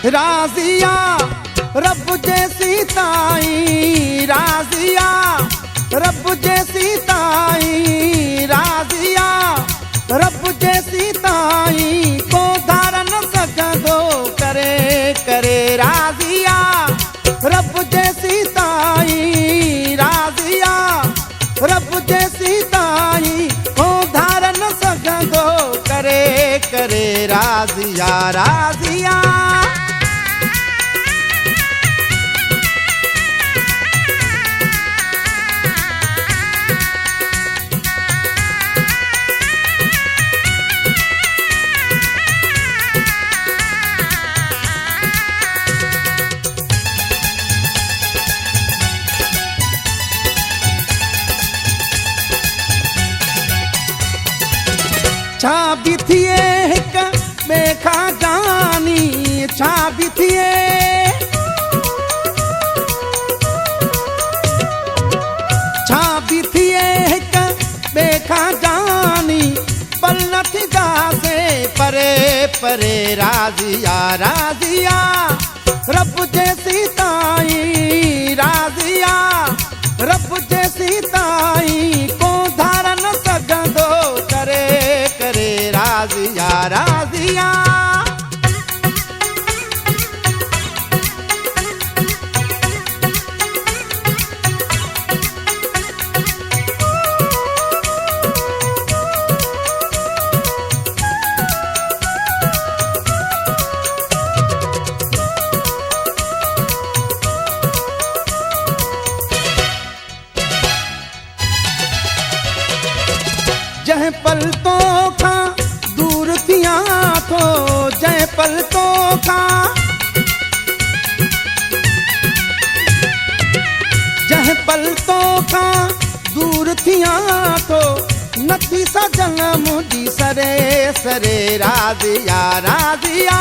राज़िया रब जैसी ताई, राज़िया रब जैसी ताई, राज़िया रब जैसी ताई को धारण सघंदो करे करे। राज़िया रब जैसी ताई, राज़िया रब जैसी ताई को धारण सघंदो करे करे। राज़िया राज़िया छा भी थिए हिक ॿिए खां जानी, छा भी थिए छा भी थिए हिक ॿिए खां जानी, पल न थींदासे परे परे। राज़िया राज़िया रब जैसी ताई, राज़िया रब जैसी ताई को धारण सघंदो करे करे। राज़िया राज़िया जंहिं पलकों खां दूर थियां थो, जंहिं पलकों खां जंहिं पलकों खां दूर थियां थो, नथी सजन मुंहिंजी सरे सरे। राज़िया राज़िया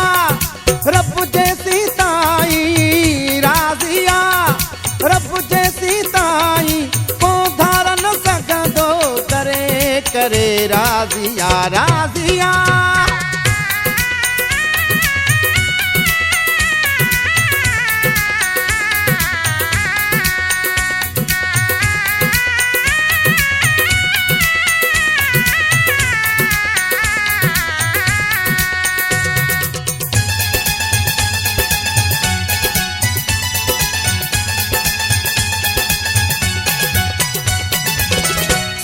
रब जैसी ताई, राज़िया रब जैसी ताई को धारण सघंदो करे करे। राज़िया राज़िया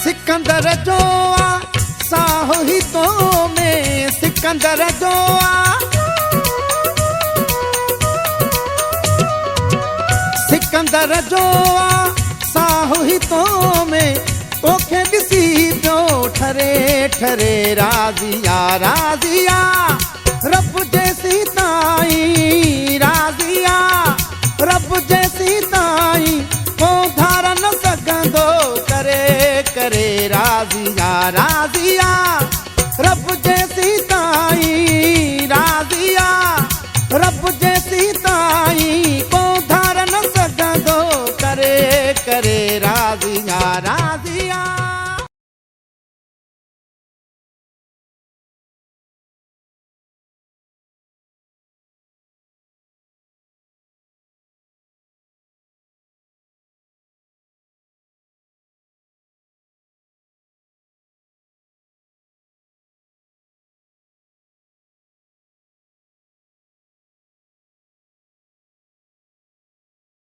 सिकंदर जो आ साहो ही तो में, सिकंदर जो आ सिकंदर जो आ साहो ही तो में, तोखे ॾिसी पियो ठरे ठरे। राज़िया राज़िया रब जैसी ताई, राज़िया रब जैसी ताई को धारण सघंदो करे करे। राज़िया राज़िया रब जैसी